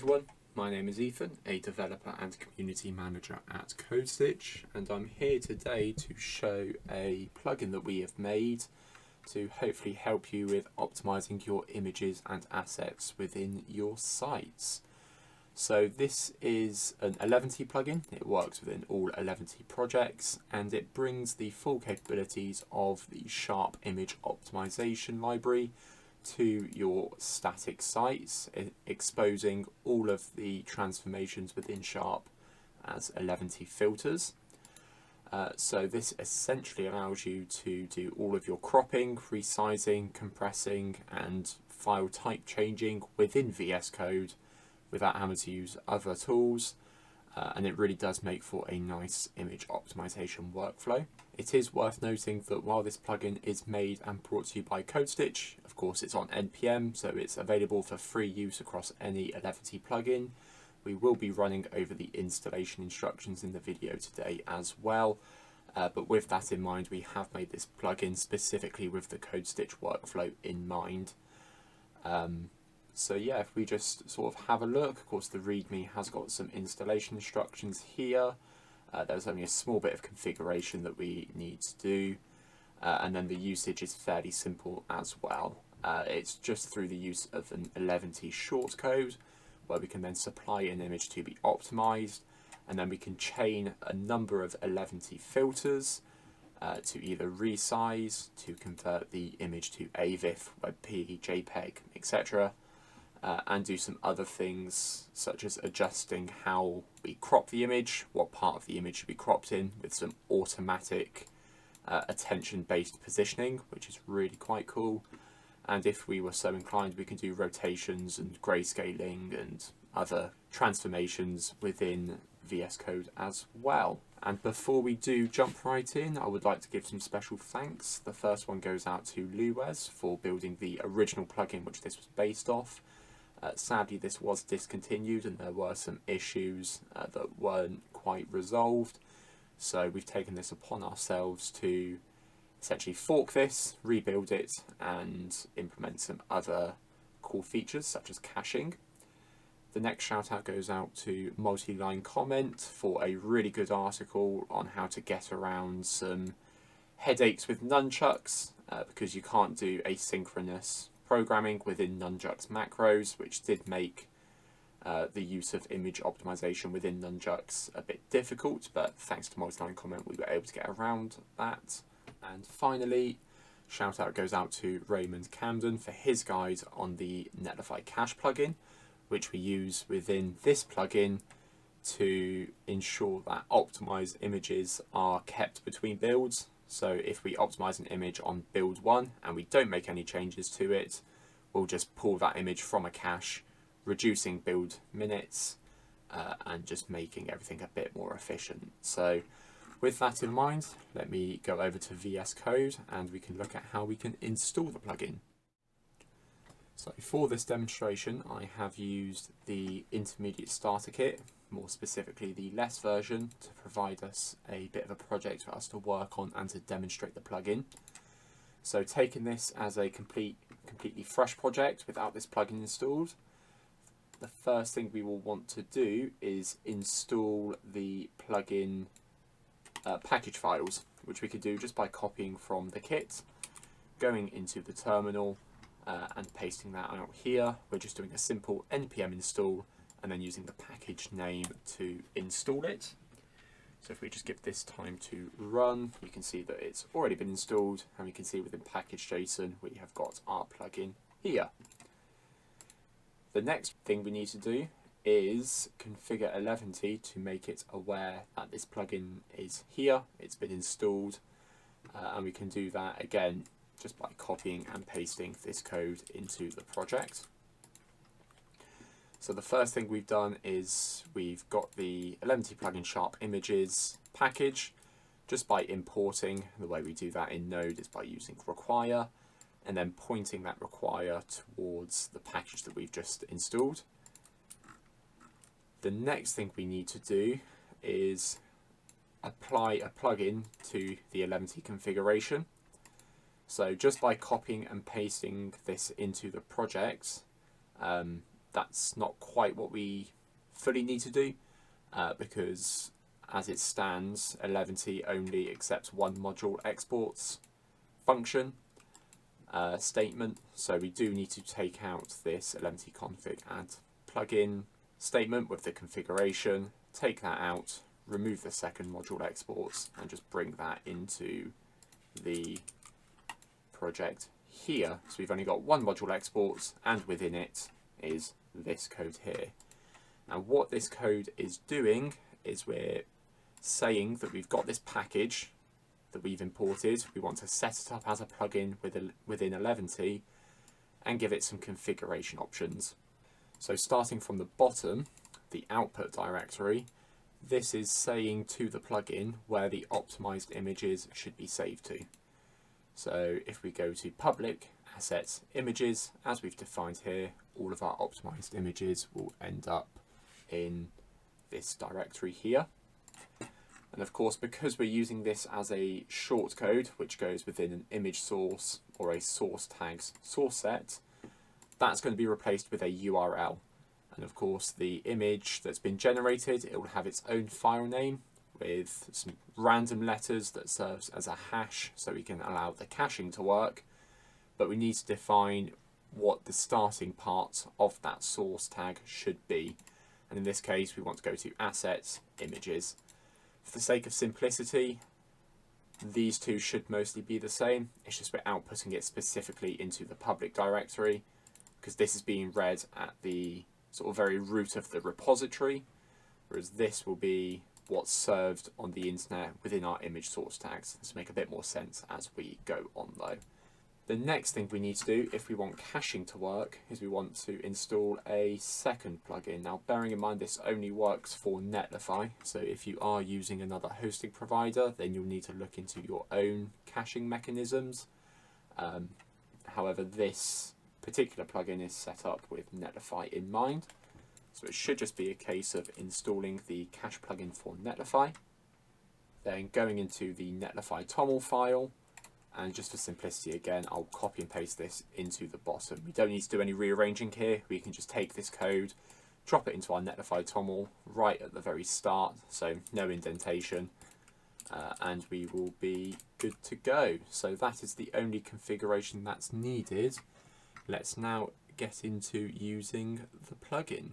everyone, my name is Ethan, a developer and community manager at CodeStitch, and I'm here today to show a plugin that we have made to hopefully help you with optimizing your images and assets within your sites. So this is an 11t plugin. It works within all 11t projects and it brings the full capabilities of the Sharp image optimization library to your static sites, exposing all of the transformations within Sharp as 11t filters. So this essentially allows you to do all of your cropping, resizing, compressing and file type changing within VSCode without having to use other tools, and it really does make for a nice image optimization workflow. It is worth noting that while this plugin is made and brought to you by CodeStitch, of course it's on NPM, so it's available for free use across any 11t plugin. We will be running over the installation instructions in the video today as well, but with that in mind, we have made this plugin specifically with the CodeStitch workflow in mind. So yeah, if we just sort of have a look, of course the README has got some installation instructions here. There's only a small bit of configuration that we need to do, and then the usage is fairly simple as well. It's just through the use of an 11t shortcode where we can then supply an image to be optimized, and then we can chain a number of 11t filters to either resize, to convert the image to AVIF, WEBP, JPEG, etc. And do some other things such as adjusting how we crop the image, what part of the image should be cropped in, with some automatic attention-based positioning, which is really quite cool. And if we were so inclined, we can do rotations and grayscaling and other transformations within VSCode as well. And before we do jump right in, I would like to give some special thanks. The first one goes out to Luwes for building the original plugin which this was based off. Sadly, this was discontinued and there were some issues that weren't quite resolved. So we've taken this upon ourselves to essentially fork this, rebuild it, and implement some other cool features such as caching. The next shout out goes out to Multi-Line Comment for a really good article on how to get around some headaches with nunchucks, because you can't do asynchronous programming within nunchucks macros, which did make the use of image optimization within nunchucks a bit difficult, but thanks to Multi-Line Comment we were able to get around that. And finally, shout out goes out to Raymond Camden for his guide on the Netlify Cache plugin, which we use within this plugin to ensure that optimized images are kept between builds. So if we optimize an image on build 1 and we don't make any changes to it, we'll just pull that image from a cache, reducing build minutes and just making everything a bit more efficient. So with that in mind, let me go over to VSCode and we can look at how we can install the plugin. So for this demonstration, I have used the intermediate starter kit, more specifically the less version, to provide us a bit of a project for us to work on and to demonstrate the plugin. So taking this as a completely fresh project without this plugin installed, the first thing we will want to do is install the plugin package files, which we could do just by copying from the kit, going into the terminal, and pasting that out here. We're just doing a simple npm install and then using the package name to install it. So if we just give this time to run, you can see that it's already been installed, and we can see within package.json we have got our plugin here. The next thing we need to do is configure 11t to make it aware that this plugin is here, it's been installed, and we can do that again just by copying and pasting this code into the project. So the first thing we've done is we've got the 11t plugin Sharp images package just by importing. The way we do that in Node is by using require and then pointing that require towards the package that we've just installed. The next thing we need to do is apply a plugin to the 11t configuration. So just by copying and pasting this into the project, that's not quite what we fully need to do because as it stands, 11t only accepts one module exports function statement. So we do need to take out this 11t config add plugin statement with the configuration, take that out, remove the second module exports, and just bring that into the project here. So we've only got one module exports, and within it is this code here. Now what this code is doing is we're saying that we've got this package that we've imported, we want to set it up as a plugin within 11t and give it some configuration options. So starting from the bottom, the output directory, this is saying to the plugin where the optimized images should be saved to. So if we go to public assets images, as we've defined here, all of our optimized images will end up in this directory here. And of course, because we're using this as a shortcode, which goes within an image source or a source tags source set, that's going to be replaced with a URL. And of course, the image that's been generated, it will have its own file name with some random letters that serves as a hash so we can allow the caching to work. But we need to define what the starting part of that source tag should be. And in this case, we want to go to assets, images. For the sake of simplicity, these two should mostly be the same. It's just we're outputting it specifically into the public directory because this is being read at the sort of very root of the repository, whereas this will be what's served on the internet within our image source tags. This will make a bit more sense as we go on though. The next thing we need to do if we want caching to work is we want to install a second plugin. Now bearing in mind this only works for Netlify, so if you are using another hosting provider then you'll need to look into your own caching mechanisms. However, this particular plugin is set up with Netlify in mind, so it should just be a case of installing the cache plugin for Netlify, then going into the Netlify toml file, and just for simplicity again I'll copy and paste this into the bottom. We don't need to do any rearranging here, we can just take this code, drop it into our Netlify toml right at the very start, so no indentation, and we will be good to go. So that is the only configuration that's needed. Let's now get into using the plugin.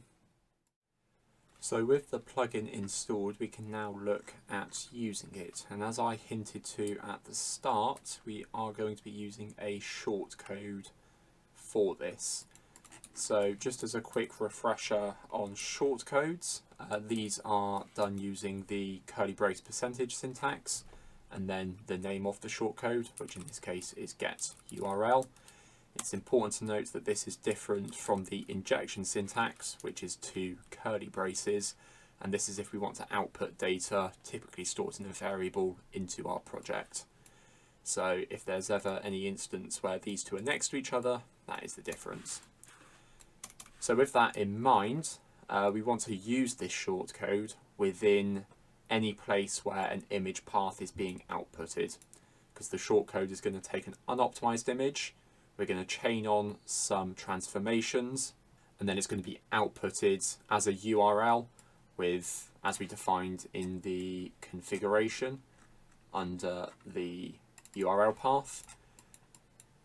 So with the plugin installed, we can now look at using it. And as I hinted to at the start, we are going to be using a shortcode for this. So just as a quick refresher on shortcodes, these are done using the curly brace percentage syntax, and then the name of the shortcode, which in this case is get URL. It's important to note that this is different from the injection syntax, which is two curly braces, and this is if we want to output data typically stored in a variable into our project. So if there's ever any instance where these two are next to each other, that is the difference. So with that in mind, we want to use this shortcode within any place where an image path is being outputted, because the shortcode is going to take an unoptimized image. We're going to chain on some transformations, and then it's going to be outputted as a URL with, as we defined in the configuration under the URL path.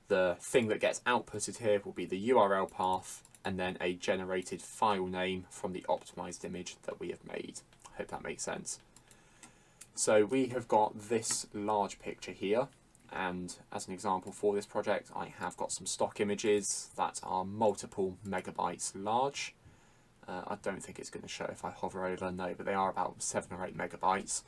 The thing that gets outputted here will be the URL path and then a generated file name from the optimized image that we have made. I hope that makes sense. So we have got this large picture here. And as an example for this project, I have got some stock images that are multiple megabytes large. I don't think it's going to show if I hover over, no, but they are about 7 or 8 megabytes.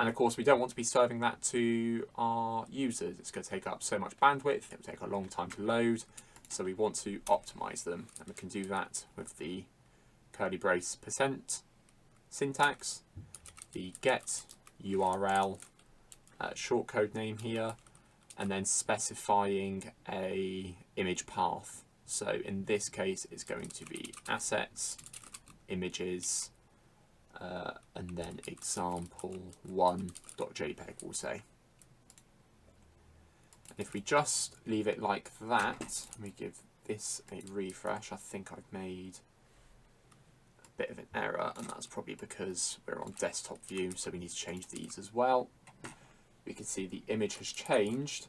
And of course, we don't want to be serving that to our users. It's going to take up so much bandwidth, it will take a long time to load. So we want to optimize them, and we can do that with the curly brace percent syntax, the get URL shortcode name here, and then specifying a image path. So in this case, it's going to be assets, images, and then example1.jpg we'll say. And if we just leave it like that, and we give this a refresh, I think I've made bit of an error, and that's probably because we're on desktop view, so we need to change these as well. We can see the image has changed,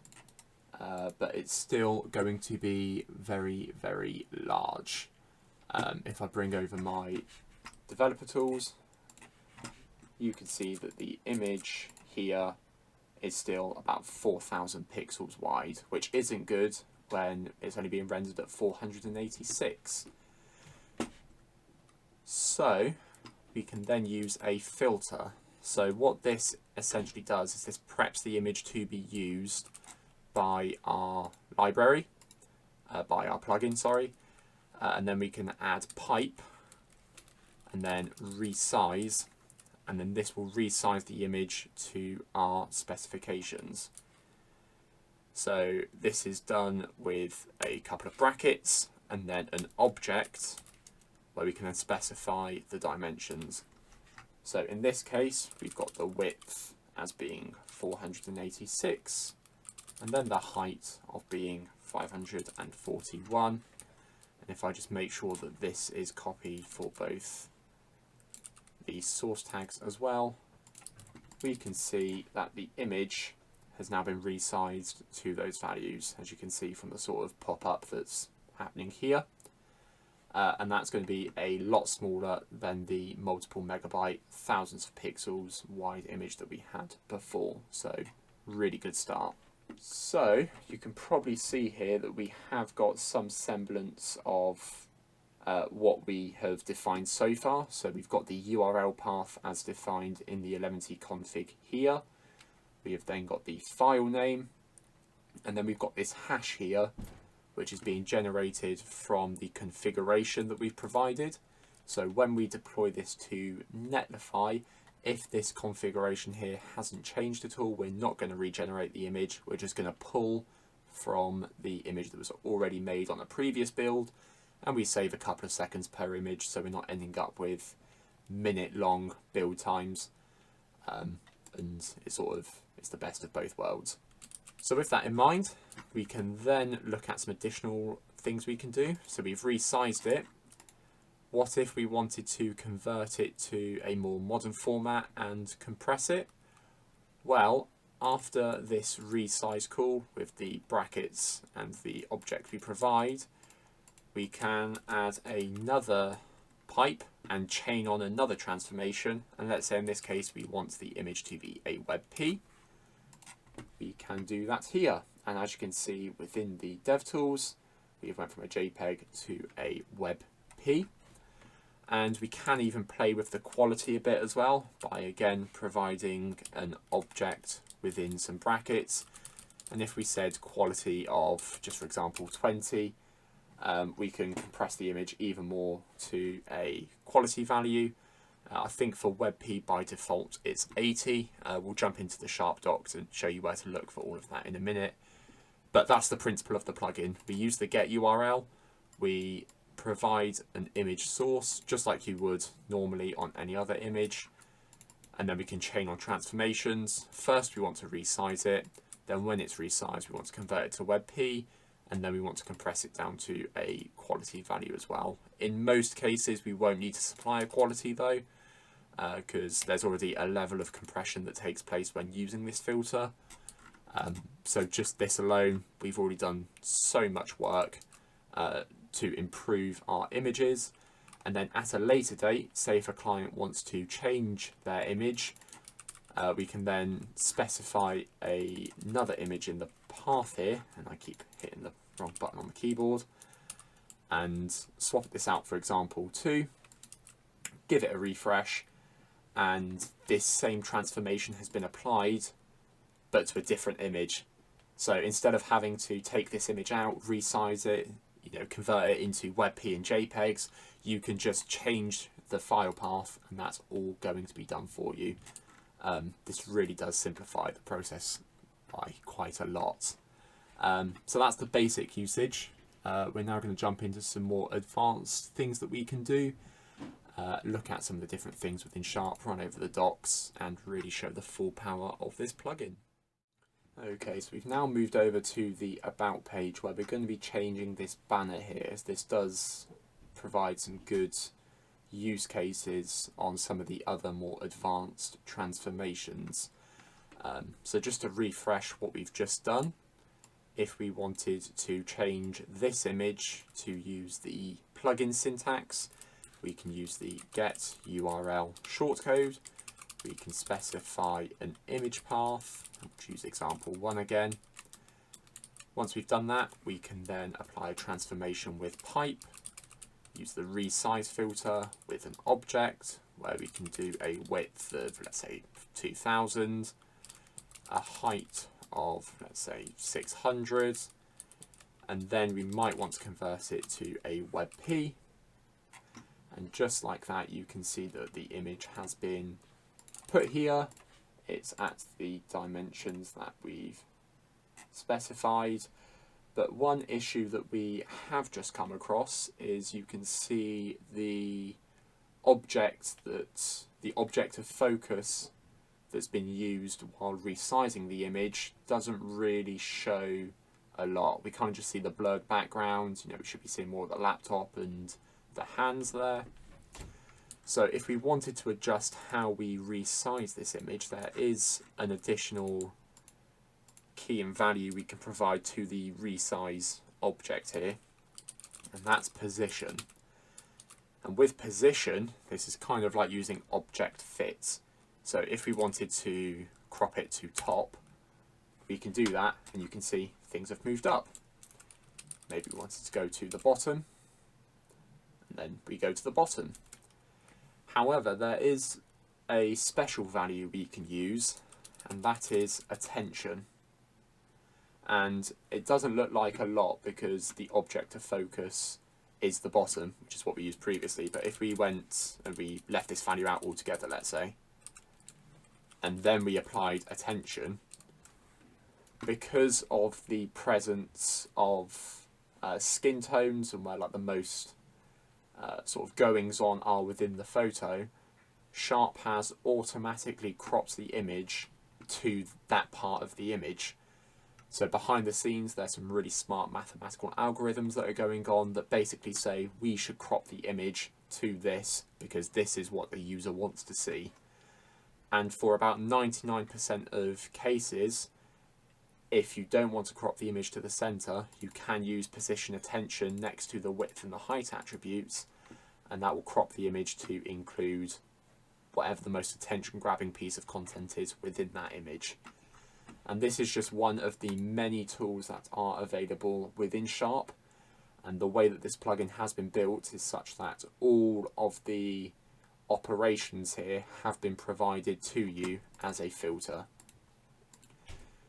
but it's still going to be very, very large. If I bring over my developer tools, you can see that the image here is still about 4,000 pixels wide, which isn't good when it's only being rendered at 486. So we can then use a filter. So what this essentially does is this preps the image to be used by our library, by our plugin, sorry, and then we can add pipe and then resize, and then this will resize the image to our specifications. So this is done with a couple of brackets and then an object where we can then specify the dimensions. So in this case, we've got the width as being 486, and then the height of being 541. And if I just make sure that this is copied for both the source tags as well, we can see that the image has now been resized to those values, as you can see from the sort of pop-up that's happening here. And that's going to be a lot smaller than the multiple megabyte, thousands of pixels wide image that we had before. So really good start. So you can probably see here that we have got some semblance of what we have defined so far. So we've got the URL path as defined in the 11t config here. We have then got the file name, and then we've got this hash here, which is being generated from the configuration that we've provided. So when we deploy this to Netlify, if this configuration here hasn't changed at all, we're not going to regenerate the image. We're just going to pull from the image that was already made on a previous build, and we save a couple of seconds per image, so we're not ending up with minute-long build times. And it's the best of both worlds. So with that in mind, we can then look at some additional things we can do. So we've resized it. What if we wanted to convert it to a more modern format and compress it? Well, after this resize call with the brackets and the object we provide, we can add another pipe and chain on another transformation. And let's say in this case, we want the image to be a WebP. We can do that here, and as you can see within the DevTools, we went from a JPEG to a WebP, and we can even play with the quality a bit as well by again providing an object within some brackets. And if we said quality of, just for example, 20, we can compress the image even more to a quality value. I think for WebP by default it's 80. We'll jump into the Sharp docs and show you where to look for all of that in a minute. But that's the principle of the plugin. We use the get URL, we provide an image source just like you would normally on any other image, and then we can chain on transformations. First we want to resize it, then when it's resized we want to convert it to WebP, and then we want to compress it down to a quality value as well. In most cases we won't need to supply a quality though, because there's already a level of compression that takes place when using this filter. So just this alone, we've already done so much work to improve our images. And then at a later date, say if a client wants to change their image, we can then specify another image in the path here, and I keep hitting the wrong button on the keyboard, and swap this out, for example, to give it a refresh, and this same transformation has been applied but to a different image. So instead of having to take this image out, resize it, convert it into WebP and JPEGs, you can just change the file path and that's all going to be done for you. This really does simplify the process by quite a lot. So that's the basic usage. We're now going to jump into some more advanced things that we can do, look at some of the different things within Sharp, run over the docs, and really show the full power of this plugin. Okay, so we've now moved over to the About page where we're going to be changing this banner here, as this does provide some good use cases on some of the other more advanced transformations. So just to refresh what we've just done, if we wanted to change this image to use the plugin syntax, we can use the get URL shortcode. We can specify an image path. I'll choose example 1 again. Once we've done that, we can then apply a transformation with pipe, use the resize filter with an object where we can do a width of, let's say, 2000, a height of, let's say, 600, and then we might want to convert it to a WebP. And just like that, you can see that the image has been put here. It's at the dimensions that we've specified. But one issue that we have just come across is you can see the object of focus that's been used while resizing the image doesn't really show a lot. We kind of just see the blurred background. We should be seeing more of the laptop and the hands there. So if we wanted to adjust how we resize this image, there is an additional key and value we can provide to the resize object here, and that's position. And with position, this is kind of like using object fit. So if we wanted to crop it to top, we can do that, and you can see things have moved up. Maybe we wanted to go to the bottom, and then we go to the bottom. However, there is a special value we can use, and that is attention. And it doesn't look like a lot because the object of focus is the bottom, which is what we used previously. But if we went and we left this value out altogether, let's say, and then we applied attention, because of the presence of skin tones and where like the most sort of goings on are within the photo, Sharp has automatically cropped the image to that part of the image. So behind the scenes, there's some really smart mathematical algorithms that are going on that basically say we should crop the image to this because this is what the user wants to see. And for about 99% of cases, if you don't want to crop the image to the center, you can use position attention next to the width and the height attributes, and that will crop the image to include whatever the most attention grabbing piece of content is within that image. And this is just one of the many tools that are available within Sharp, and the way that this plugin has been built is such that all of the operations here have been provided to you as a filter.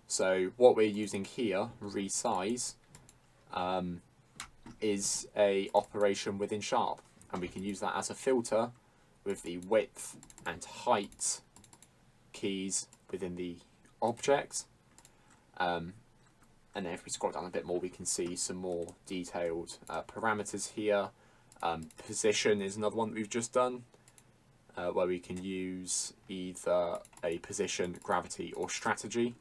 So what we're using here, resize, is a operation within Sharp, and we can use that as a filter with the width and height keys within the object. And then if we scroll down a bit more, we can see some more detailed parameters here. Position is another one that we've just done, where we can use either a position, gravity, or strategy,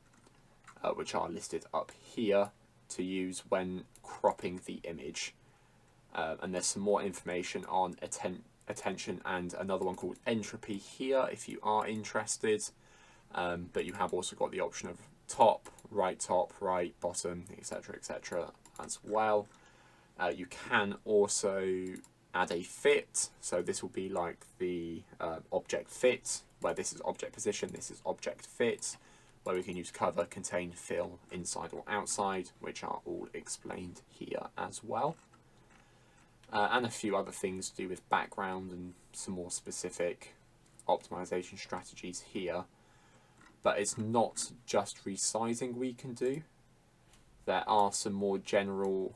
which are listed up here to use when cropping the image. And there's some more information on attention and another one called entropy here if you are interested. But you have also got the option of top, right, bottom, etc. as well. You can also add a fit, so this will be like the object fit, where this is object position, this is object fit, where we can use cover, contain, fill, inside or outside, which are all explained here as well. And a few other things to do with background and some more specific optimization strategies here. But it's not just resizing we can do. There are some more general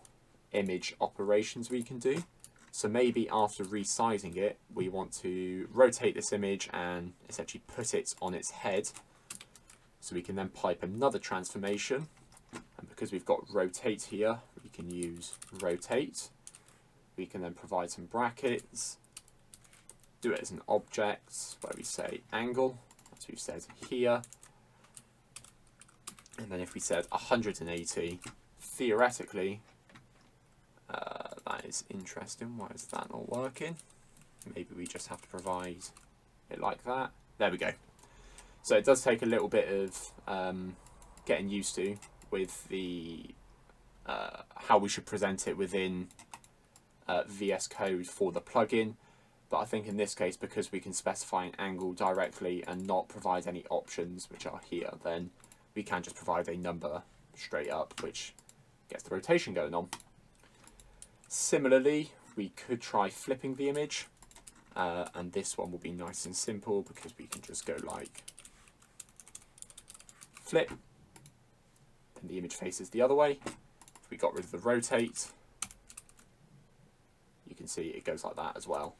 image operations we can do. So maybe after resizing it, we want to rotate this image and essentially put it on its head. So we can then pipe another transformation. And because we've got rotate here, we can use rotate. We can then provide some brackets, do it as an object where we say angle, as we've said here. And then if we said 180, theoretically, that is interesting. Why is that not working? maybe we just have to provide it like that. There we go. So it does take a little bit of getting used to with the how we should present it within VSCode for the plugin. But I think in this case, because we can specify an angle directly and not provide any options which are here, then we can just provide a number straight up, which gets the rotation going on. Similarly, we could try flipping the image, and this one will be nice and simple because we can just go like flip, then the image faces the other way. If we got rid of the rotate, you can see it goes like that as well.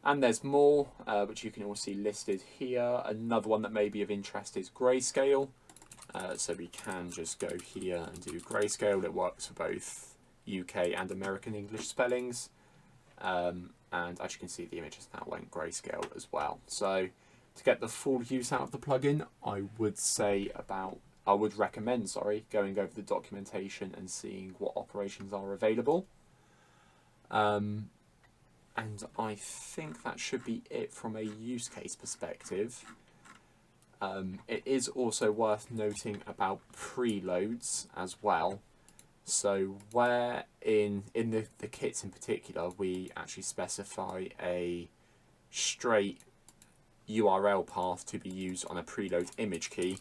And there's more, which you can all see listed here. Another one that may be of interest is grayscale. So we can just go here and do grayscale. It works for both UK and American English spellings. And as you can see, the image has now went grayscale as well. So to get the full use out of the plugin, I would recommend going over the documentation and seeing what operations are available. And I think that should be it from a use case perspective. It is also worth noting about preloads as well. So where in the kits in particular, we actually specify a straight URL path to be used on a preload image key,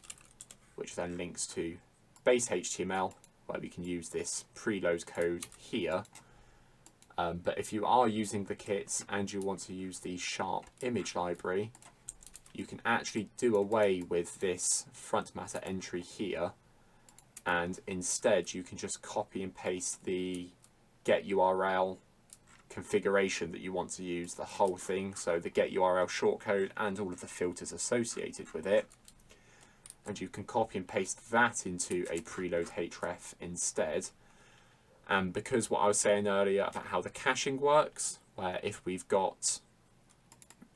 which then links to base HTML, where we can use this preload code here. But if you are using the kits and you want to use the Sharp image library, you can actually do away with this front matter entry here, and instead you can just copy and paste the get URL configuration that you want to use, the whole thing, so the get URL shortcode and all of the filters associated with it, and you can copy and paste that into a preload href instead. And because what I was saying earlier about how the caching works, where if we've got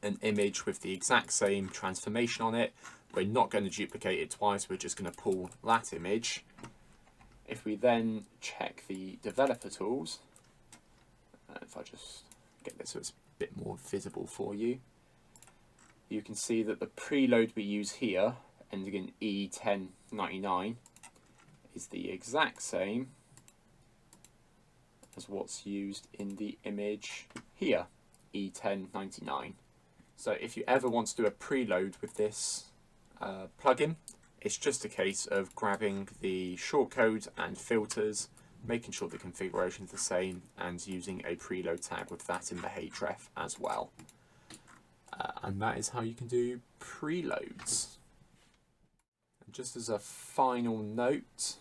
an image with the exact same transformation on it, we're not going to duplicate it twice, we're just going to pull that image. If we then check the developer tools, if I just get this so it's a bit more visible for you, you can see that the preload we use here, ending in E1099, is the exact same as what's used in the image here, E1099. So if you ever want to do a preload with this plugin, it's just a case of grabbing the shortcode and filters, making sure the configuration is the same, and using a preload tag with that in the href as well. And that is how you can do preloads. And just as a final note,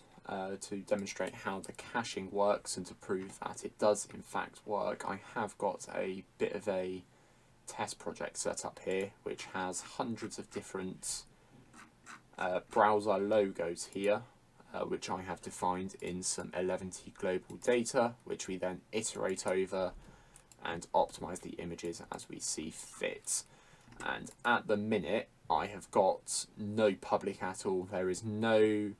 to demonstrate how the caching works and to prove that it does in fact work, I have got a bit of a test project set up here which has hundreds of different browser logos here, which I have defined in some 11t global data, which we then iterate over and optimize the images as we see fit. And at the minute I have got no public at all. There is no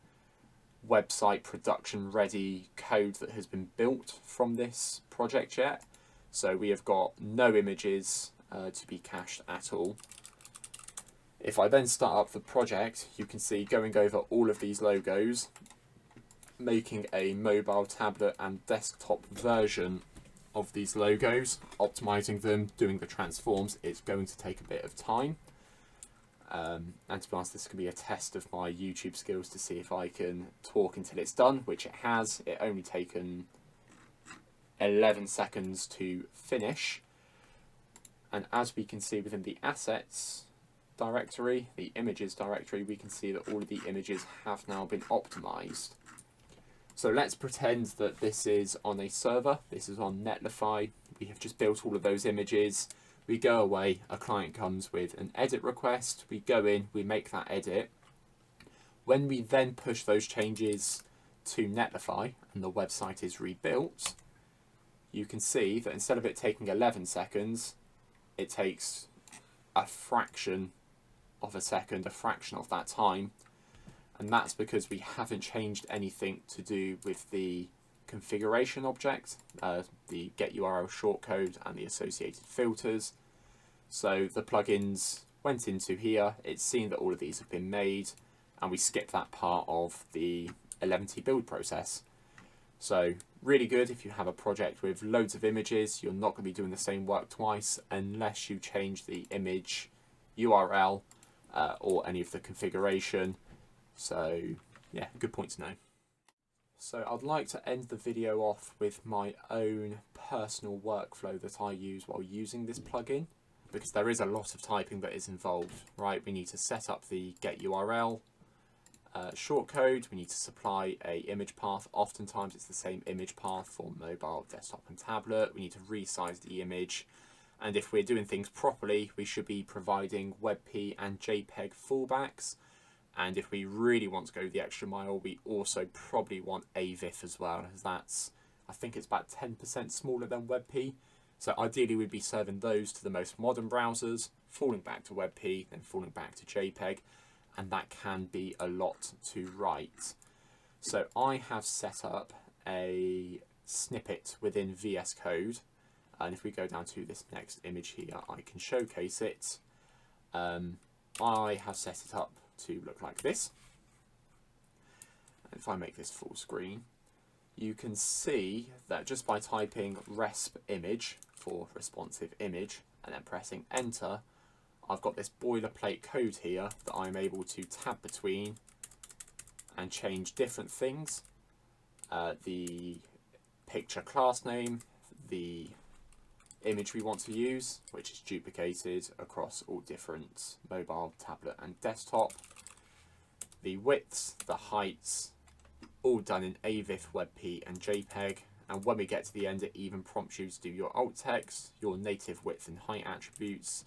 website production ready code that has been built from this project yet, so we have got no images to be cached at all. If I then start up the project, you can see going over all of these logos, making a mobile, tablet and desktop version of these logos, optimizing them, doing the transforms. It's going to take a bit of time. And to be honest, this can be a test of my YouTube skills to see if I can talk until it's done, which it has. It only taken 11 seconds to finish. And as we can see within the assets directory, the images directory, we can see that all of the images have now been optimized. So let's pretend that this is on a server, this is on Netlify. We have just built all of those images. We go away, a client comes with an edit request, we go in, we make that edit. When we then push those changes to Netlify and the website is rebuilt, you can see that instead of it taking 11 seconds, it takes a fraction of a second, a fraction of that time. And that's because we haven't changed anything to do with the configuration object, the get URL shortcode and the associated filters. So the plugins went into here, it's seen that all of these have been made, and we skipped that part of the 11T build process. So really good if you have a project with loads of images. You're not going to be doing the same work twice unless you change the image URL or any of the configuration. So yeah, good point to know. So I'd like to end the video off with my own personal workflow that I use while using this plugin, because there is a lot of typing that is involved, right? We need to set up the get URL shortcode, we need to supply a image path. Oftentimes it's the same image path for mobile, desktop and tablet. We need to resize the image, and if we're doing things properly, we should be providing WebP and JPEG fallbacks. And if we really want to go the extra mile, we also probably want AVIF as well, as that's, I think it's about 10% smaller than WebP. So ideally we'd be serving those to the most modern browsers, falling back to WebP, then falling back to JPEG, and that can be a lot to write. So I have set up a snippet within VSCode, and if we go down to this next image here, I can showcase it. I have set it up to look like this, and if I make this full screen, you can see that just by typing resp image for responsive image and then pressing enter, I've got this boilerplate code here that I'm able to tab between and change different things. The picture class name, the image we want to use, which is duplicated across all different mobile, tablet and desktop. The widths, the heights, all done in AVIF, WebP and JPEG. And when we get to the end, it even prompts you to do your alt text, your native width and height attributes,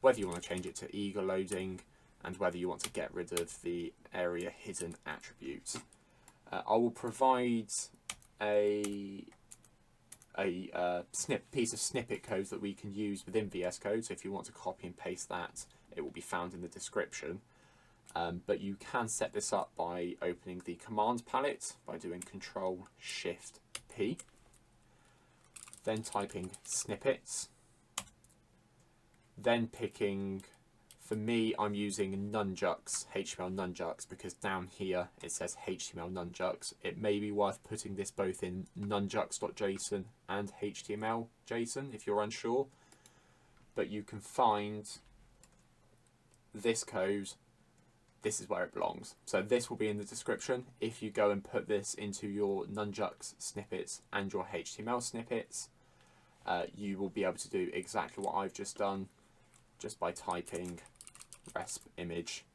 whether you want to change it to eager loading, and whether you want to get rid of the area hidden attribute. I will provide a piece of snippet code that we can use within VS Code, so if you want to copy and paste that, it will be found in the description. But you can set this up by opening the command palette by doing Control-Shift-P, then typing snippets, then picking, for me I'm using nunjucks, HTML nunjucks, because down here it says HTML nunjucks. It may be worth putting this both in nunjucks.json and HTML.json if you're unsure, but you can find this code. This is where it belongs. So this will be in the description. If you go and put this into your nunjucks snippets and your HTML snippets, you will be able to do exactly what I've just done, just by typing resp image,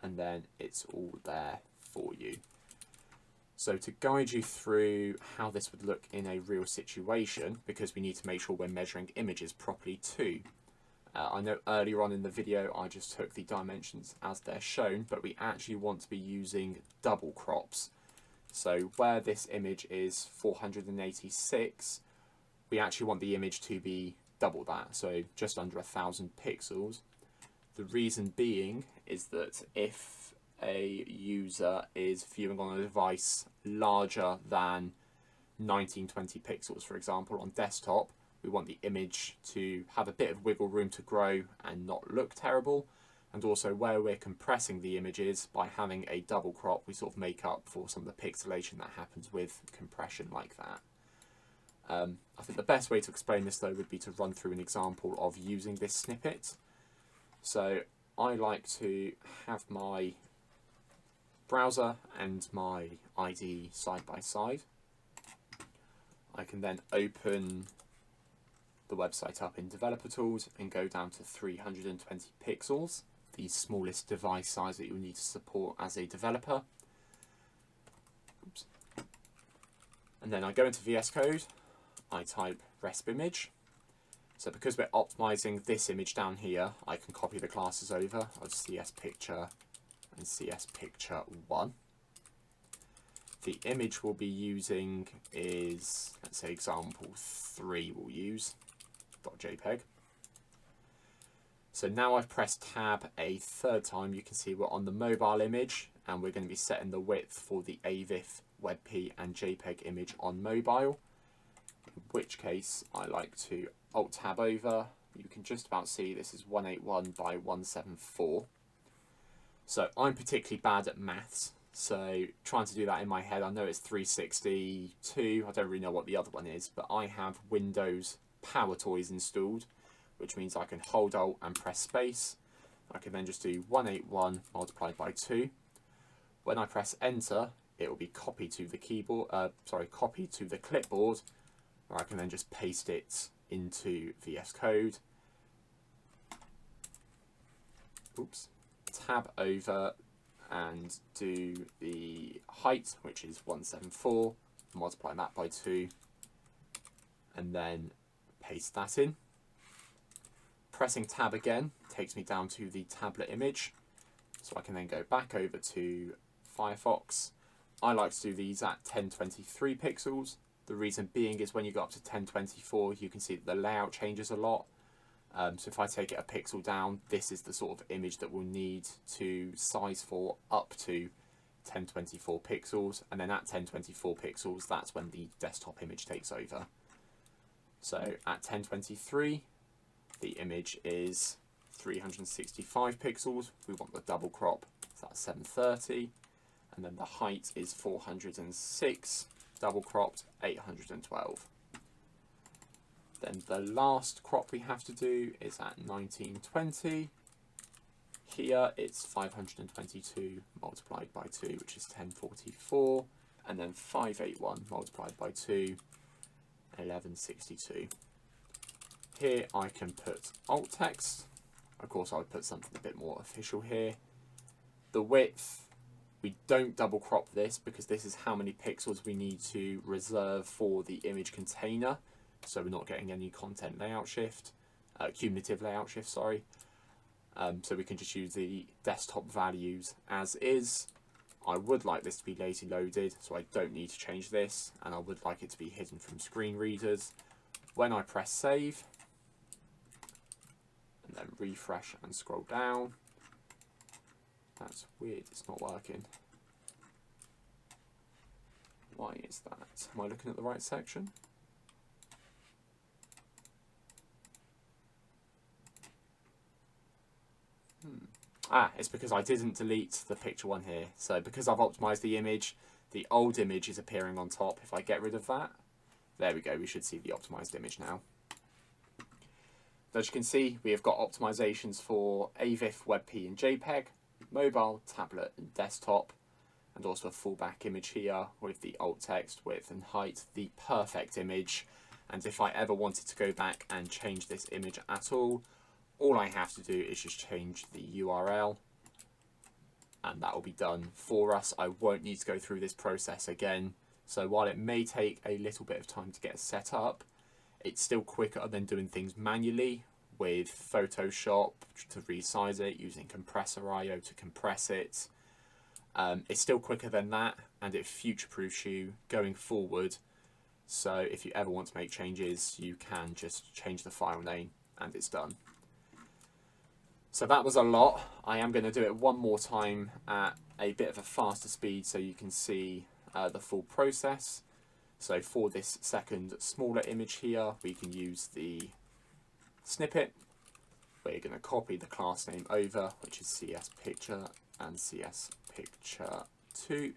and then it's all there for you. So to guide you through how this would look in a real situation, because we need to make sure we're measuring images properly too. I know earlier on in the video I just took the dimensions as they're shown, but we actually want to be using double crops. So where this image is 486, we actually want the image to be double that, so just under 1,000 pixels. The reason being is that if a user is viewing on a device larger than 1920 pixels, for example, on desktop, we want the image to have a bit of wiggle room to grow and not look terrible. And also where we're compressing the images, by having a double crop, we sort of make up for some of the pixelation that happens with compression like that. I think the best way to explain this though would be to run through an example of using this snippet. So I like to have my browser and my IDE side by side. I can then open the website up in Developer Tools and go down to 320 pixels, the smallest device size that you'll need to support as a developer. Oops. And then I go into VS Code, I type resp image. So because we're optimizing this image down here, I can copy the classes over of CS Picture and CS Picture 1. The image we'll be using is, let's say example 3 we'll use, .jpeg. So now I've pressed tab a third time, you can see we're on the mobile image and we're going to be setting the width for the AVIF WebP and JPEG image on mobile, in which case I like to Alt Tab over. You can just about see this is 181 by 174. So I'm particularly bad at maths, so trying to do that in my head, I know it's 362, I don't really know what the other one is, but I have Windows Power Toys installed, which means I can hold Alt and press space. I can then just do 181 multiplied by 2. When I press enter, it will be copied to the keyboard, copied to the clipboard, where I can then just paste it into VSCode. Oops. Tab over and do the height, which is 174, multiply that by 2, and then paste that in. Pressing tab again takes me down to the tablet image, so I can then go back over to Firefox. I like to do these at 1023 pixels. The reason being is when you go up to 1024, you can see that the layout changes a lot. So if I take it a pixel down, this is the sort of image that we'll need to size for up to 1024 pixels. And then at 1024 pixels, that's when the desktop image takes over. So at 1023, the image is 365 pixels. We want the double crop, so that's 730. And then the height is 406, double cropped 812. Then the last crop we have to do is at 1920. Here it's 522 multiplied by 2, which is 1044. And then 581 multiplied by 2, 1162. Here I can put alt text. Of course, I would put something a bit more official here. The width, we don't double crop this because this is how many pixels we need to reserve for the image container. So we're not getting any content layout shift, cumulative layout shift, sorry. So we can just use the desktop values as is. I would like this to be lazy loaded, so I don't need to change this, and I would like it to be hidden from screen readers. When I press save, and then refresh and scroll down, that's weird, it's not working. Why is that? Am I looking at the right section? It's because I didn't delete the picture one here. So because I've optimized the image, the old image is appearing on top. If I get rid of that, there we go, we should see the optimized image now. As you can see, we have got optimizations for AVIF, WEBP and JPEG, mobile, tablet and desktop, and also a fallback image here with the alt text, width and height, the perfect image. And if I ever wanted to go back and change this image at all I have to do is just change the URL, and that will be done for us. I won't need to go through this process again. So while it may take a little bit of time to get set up, it's still quicker than doing things manually with Photoshop to resize it, using compressor IO to compress it. It's still quicker than that, and it future-proofs you going forward. So if you ever want to make changes, you can just change the file name and it's done. So that was a lot. I am going to do it one more time at a bit of a faster speed so you can see the full process. So for this second smaller image here, we can use the snippet. We're going to copy the class name over, which is CS Picture and CS Picture 2.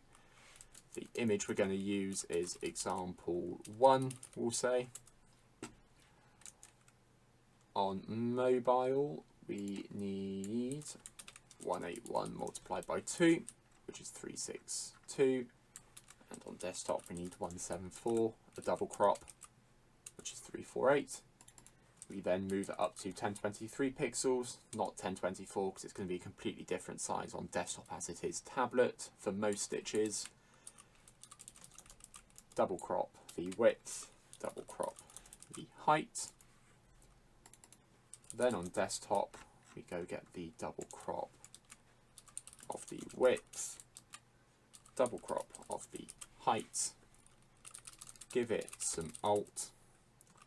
The image we're going to use is example 1, we'll say. On mobile, we need 181 multiplied by 2, which is 362. And on desktop, we need 174, a double crop, which is 348. We then move it up to 1023 pixels, not 1024, because it's going to be a completely different size on desktop as it is tablet for most stitches. Double crop the width, double crop the height. Then on desktop, we go get the double crop of the width, double crop of the height, give it some alt,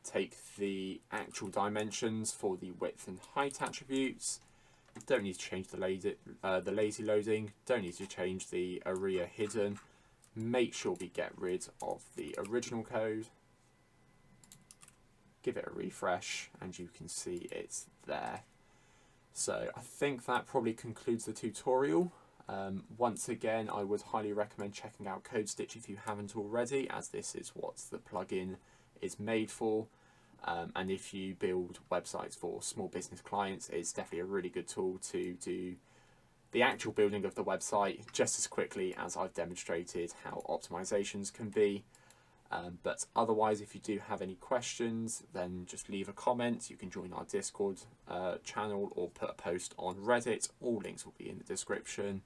take the actual dimensions for the width and height attributes. Don't need to change the lazy loading, don't need to change the area hidden, make sure we get rid of the original code, give it a refresh, and you can see it's there. So I think that probably concludes the tutorial. Once again, I would highly recommend checking out CodeStitch if you haven't already, as this is what the plugin is made for. And if you build websites for small business clients, it's definitely a really good tool to do the actual building of the website just as quickly as I've demonstrated how optimizations can be. But otherwise, if you do have any questions, then just leave a comment. You can join our Discord channel or put a post on Reddit. All links will be in the description.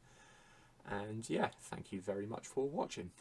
And yeah, thank you very much for watching.